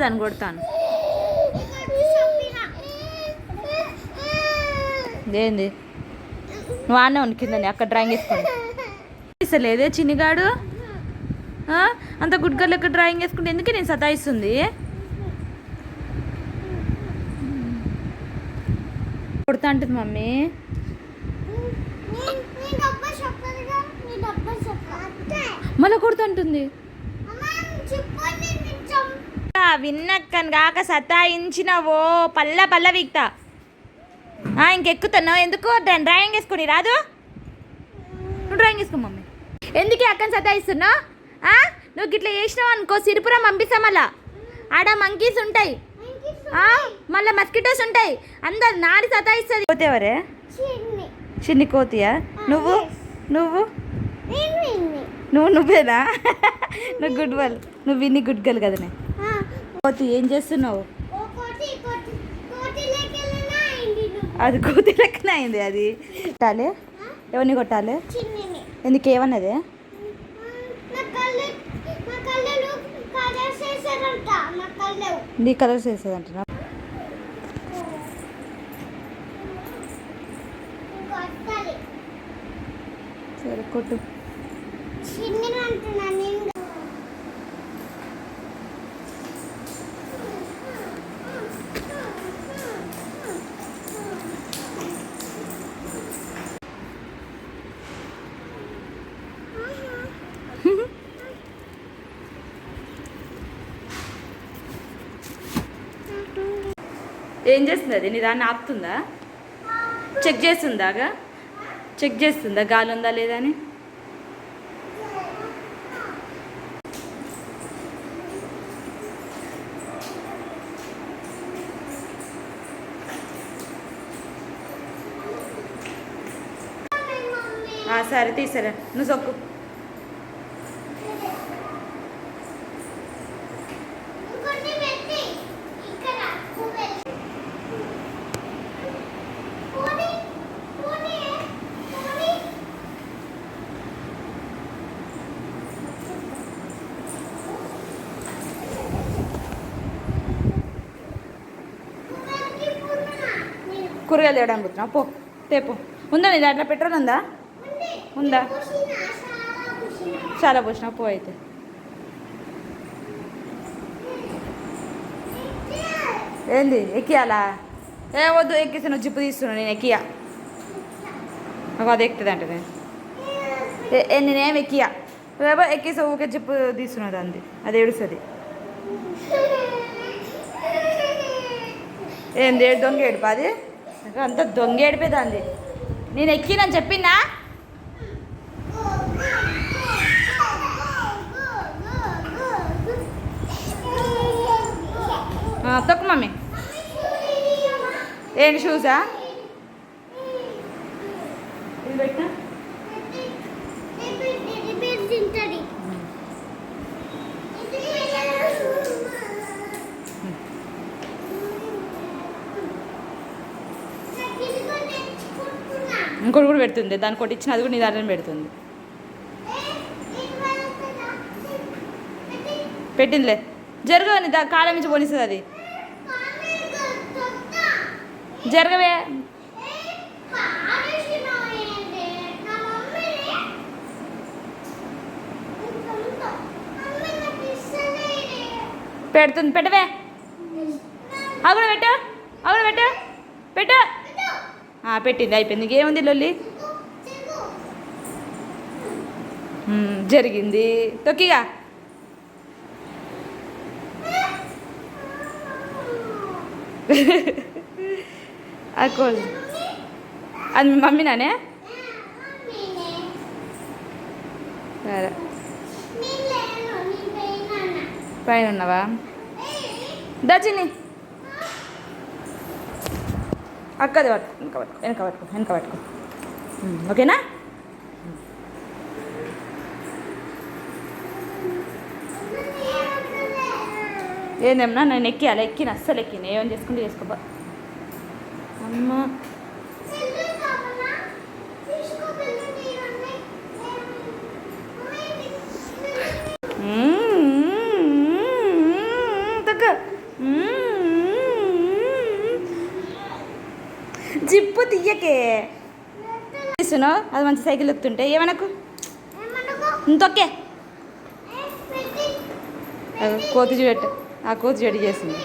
దాన్ని కొడతాను. ఏంది నువ్వు ఆనే ఉంది కిందని అక్కడ డ్రాయింగ్ వేసుకోండి. లేదే చిన్నిగాడు అంత గుడ్ గర్ల్ లెక్క డ్రాయింగ్ వేసుకుంటే ఎందుకే నేను సతాయిస్తుంది. కొడతా అంటుంది మమ్మీ. మళ్ళీ కొడుతుంటుంది. విన్నక్కని కాక సతాయించినవో పల్ల పల్ల వీక్తా. ఇంకెక్కుతున్నావు ఎందుకు? డ్రాయింగ్ వేసుకొని రాదు. నువ్వు డ్రాయింగ్ వేసుకో మమ్మీ. ఎందుకే అక్కని సతాయిస్తున్నావు? నువ్వు గిట్లా చేసినావు అనుకో సిరిపురం పంపిస్తాం. మళ్ళా ఆడ మంకీస్ ఉంటాయి, మళ్ళీ మస్కిటోస్ ఉంటాయి, అందరు నాడి సతాయిస్తుంది. కోతేవరే చిన్ని కోతియా? నువ్వు నువ్వు నువ్వేనా? నువ్వు గుడ్ గర్ల్, నువ్వు విన్ని గుడ్ గర్ల్ కదనే. కోతి ఏం చేస్తున్నావు? అది కోతి లెక్కన అయింది. అది కొట్టాలి. ఎవరిని కొట్టాలి? ఎందుకు ఏమన్నది? నీ కలర్స్ వేసేదంటున్నా. సరే కొట్టు. ఏం చేస్తుంది అది? నీ దాన్ని ఆపుతుందా? చెక్ చేస్తుందాగా? చెక్ చేస్తుందా గాలి ఉందా లేదా అని? సరే తీసరా, నువ్వు సొక్కు. కూరగాయలు తేవడానికి పోతున్నా. పో తేపో. ఉందా నీ దాంట్లో పెట్రోల్ ఉందా? ఉందా? చాలా పోసిన. పో అయితే. ఏంది ఎక్కియాలా? వద్దు, ఎక్కిస్తే నువ్వు జిప్పు తీస్తున్నావు. నేను ఎక్కియా. నాకు అది ఎక్కుతుంది అంటే నేనేం ఎక్కియా. ఎక్కిస్తే ఊకే జిప్పు తీస్తున్నది అంది. అది ఏడుస్తుంది. ఏంది దొంగ ఏడుపు? అది అంత దొంగ ఏడిపోయింది. నేను ఎక్కినని చెప్పినా? తొక్కు మమ్మీ. ఏంటి షూసా? ఇది పెట్టినా ఇంకోటి కూడా పెడుతుంది. దాన్ని కొట్టించిన అది కూడా నీ దాంట్లో పెడుతుంది. పెట్టిందిలే. జరగవని కాలం నుంచి పోనిస్తుంది అది. జరగవే. పెడుతుంది. పెట్టవే. అక్కడ పెట్టు, అక్కడ పెట్టు, పెట్టు. పెట్టింది, అయిపోయింది. ఇంకేముంది లొల్లి? జరిగింది. తొక్కిగా. అది మీ మమ్మీనానే? సరే పైన ఉన్నావా? దచ్చిని అక్కది పట్టుకో. వెనక పట్టుకో, వెనక పట్టుకో. ఓకేనా? ఏందేమన్నా నేను ఎక్కియాలి. ఎక్కిన అస్సలు ఎక్కిన. ఏమని చేసుకుంటే చేసుకోబా అమ్మ. తగ్గ జిప్పు తీయకే తీస్తున్నావు. అది మంచి సైకిల్ ఎక్కుతుంటే ఏమనకు ఇంతొక్కే. కోతి చూడట్టు, ఆ కోతి చెడు చేసింది.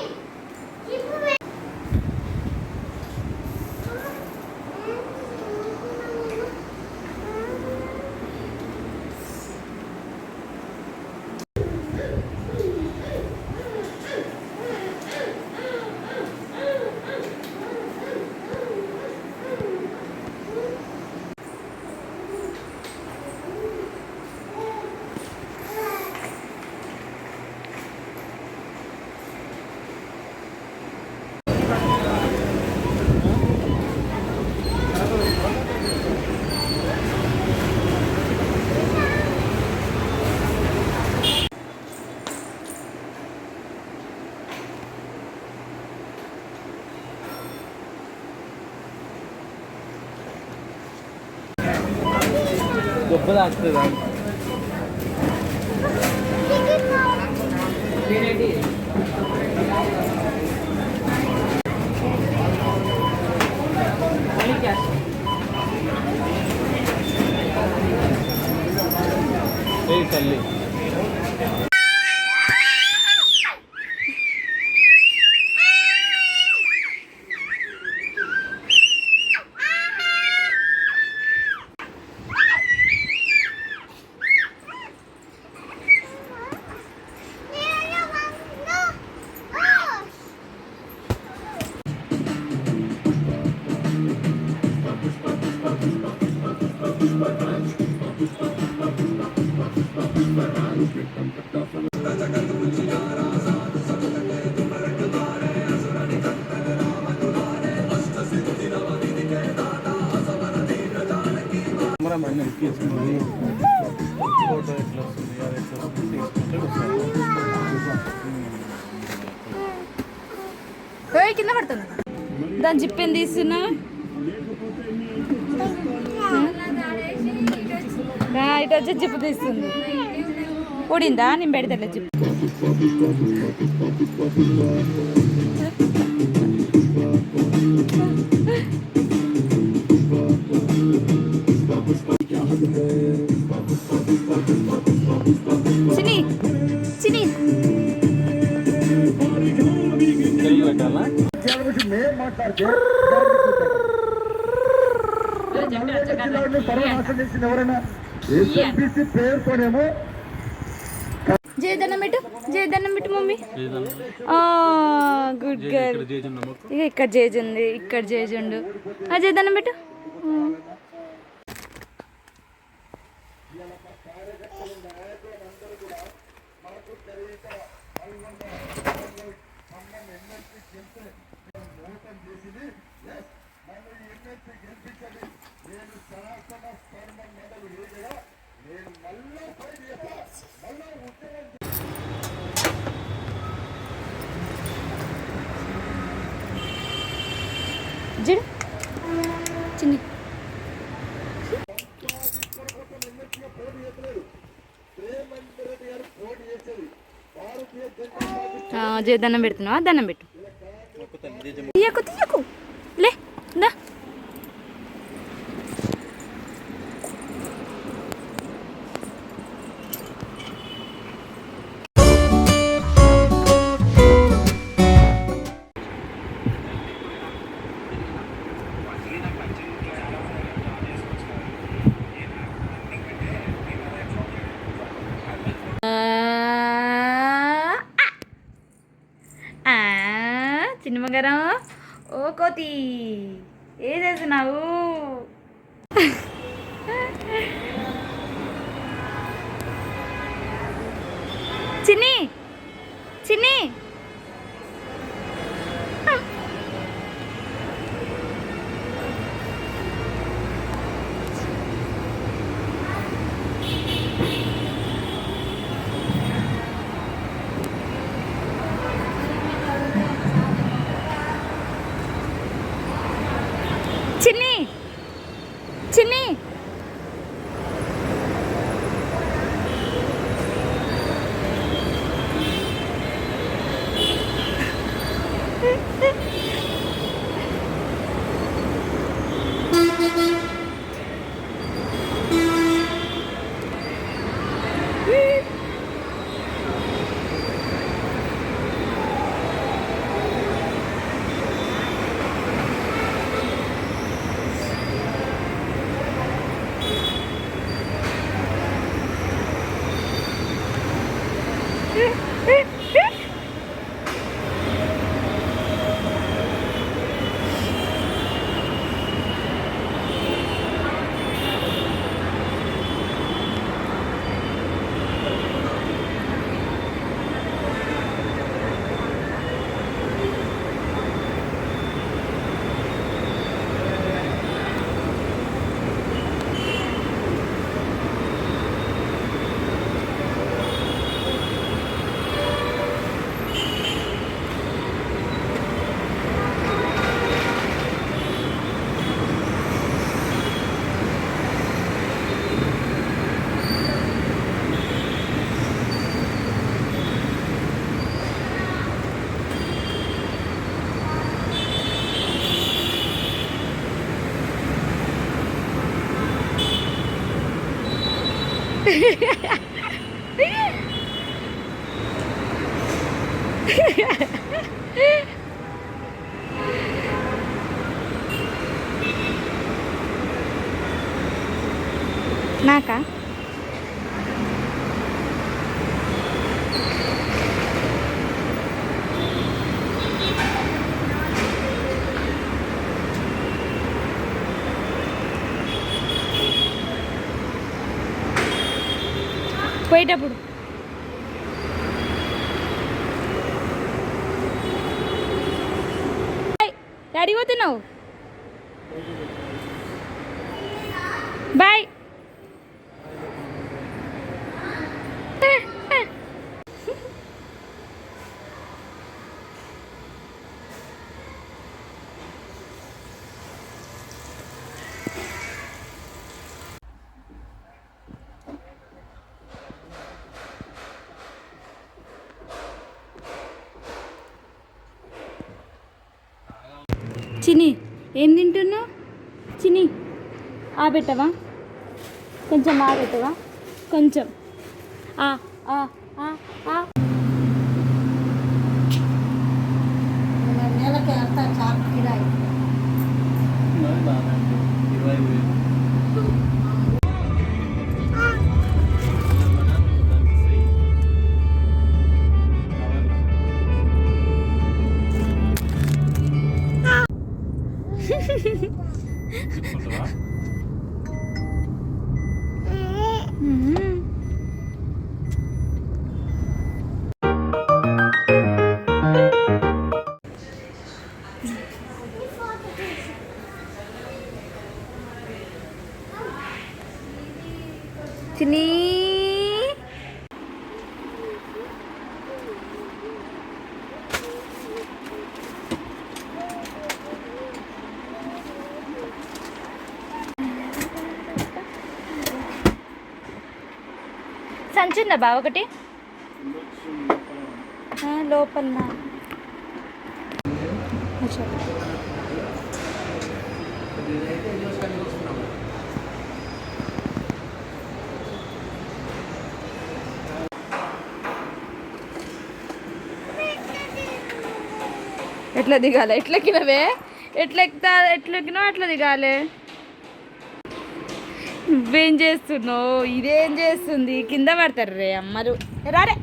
దెబ్బ తాకుతుందా? తల్లి ఫోటో ఎట్లా వస్తుంది, అది ఎట్లా వస్తుంది తీసుకుంటే కింద పడుతుంది. దాని జిప్పేం తీస్తున్నా? ఇటు వచ్చి జిప్పు తీస్తుంది. ఊడిందా? నేను పెడతా జిప్పు. చిని చిని జయదన్నం పెట్టు, జయదన్నం పెట్టు మమ్మీ. Good girl. ఇక ఇక్కడ జేజ్ ఉంది, ఇక్కడ జేజ్ ఉండు. జయదన్నం పెట్టు. జిడు చిన్ని దండం పెడుతున్నావా? దండం పెట్టు. తీయకు తీయకు లే దా. చిన్నమగారం, ఓ కోతి ఏ చేస్తున్నావు? చిన్ని చిన్ని చిన్ని చిన్ని నాకా పోయేటప్పుడు డాడీ పోతున్నావు బాయ్ చిన్ని ఏం తింటున్నావు చిన్ని పెట్టవా కొంచెం పెట్టవా కొంచెం ఆ ఆ ఆ ఆ నెలకి అంతా చాట్ కిరాయి బాగా 20,000. చిన్ని సంచి ఉందా బా ఒకటి లోపల ఎట్లా దిగాలి ఎట్లా ఎక్కినవే ఎట్లెక్కినావు అట్లా దిగాలి నువ్వేం చేస్తున్నావు ఇదేం చేస్తుంది కింద పడతారు రే అమ్మరు రారే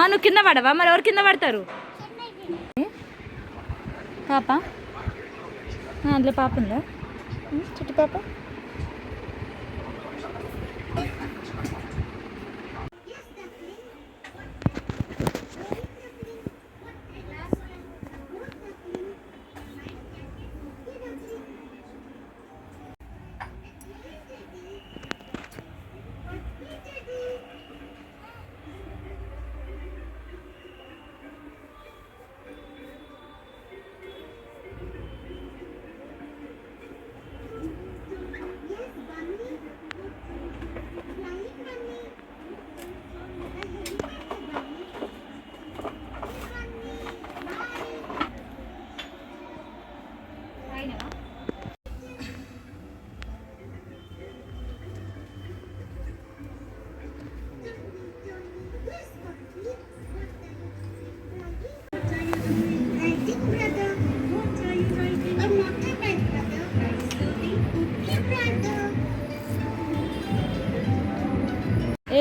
నువ్వు కింద పడవా మరి ఎవరు కింద పడతారు పాప అందులో పాప ఉందా చుట్టు పాప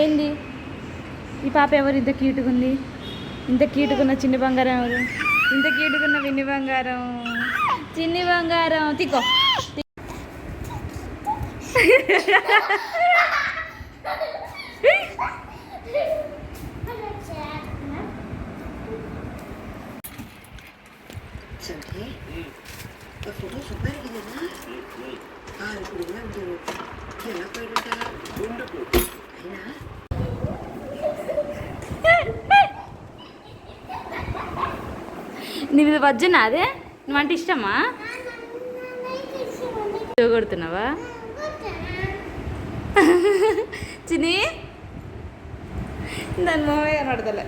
ఏంది ఈ పాప ఎవరు ఇంత క్యూట్గా ఉంది ఇంత క్యూట్గున్న చిన్ని బంగారం ఎవరు ఇంత క్యూట్గున్న విన్ని బంగారం చిన్ని బంగారం తిక్కో ఫోటో సూపర్ కదా ఇప్పుడు ఎలా పోయింటా అయినా నీది వజ్జనా అదే నువ్వంటే ఇష్టమా కొడుతున్నావా చిని దాని మొహమే కనబడతలే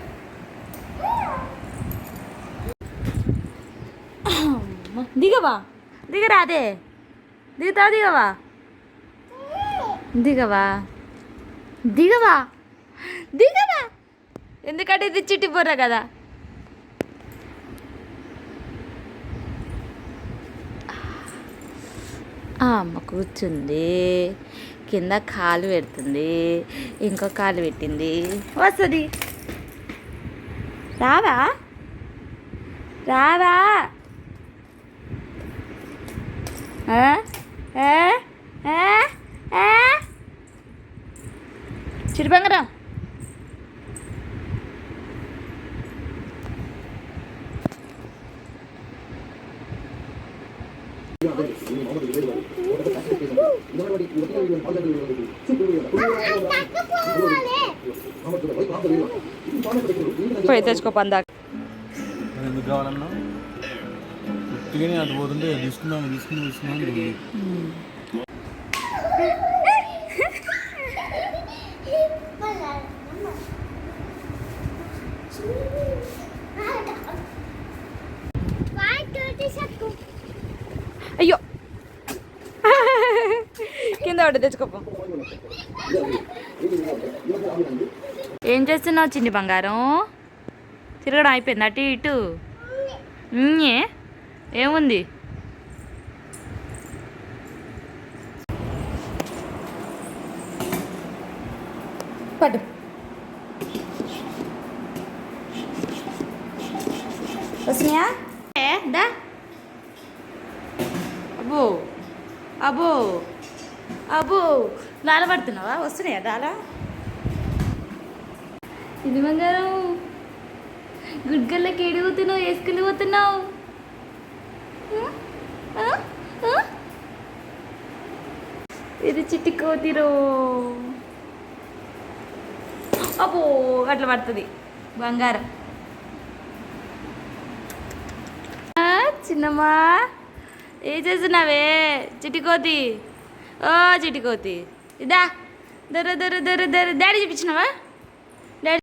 దిగవా దిగరా అదే దిగుతావా దిగవా దిగవా దిగవా దిగవా, ఎందుకంటే ఇది చిట్టి బొర్ర కదా. అమ్మ కూర్చుంది, కింద కాలు పెడుతుంది, ఇంకో కాలు పెట్టింది, వస్తుంది. రావా రావా చిరు బంగారం. పోయి తెచ్చుకో పందా. మరి ఎందుకు కావాలన్నా ఉట్టిగానే అటు పోతుంటే తీసుకున్నాను. అయ్యో కింద పడ్డ, తెచ్చుకోపో. ఏం చేస్తున్నావు చిన్ని బంగారం? తిరగడం అయిపోయింది అటు ఇటు? ఏముంది? పట్టు. వస్తున్నాయా? దా. అబ్బో అబ్బో అబ్బో, లాల పడుతున్నావా? వస్తున్నాయా లాల? ఇది బంగారం, గుడ్గల్లకి ఎడుగుతున్నావు, వేసుకుని పోతున్నావు. ఇది చిట్టి కోతిరో. అబ్బో అట్లా పడుతుంది బంగారం. చిన్నమ్మా ఏం చేస్తున్నావే చిటికోతి? ఓ చిటికోతి, ఇదా దొర దొర దొర దొర. డాడీ చూపించినావా?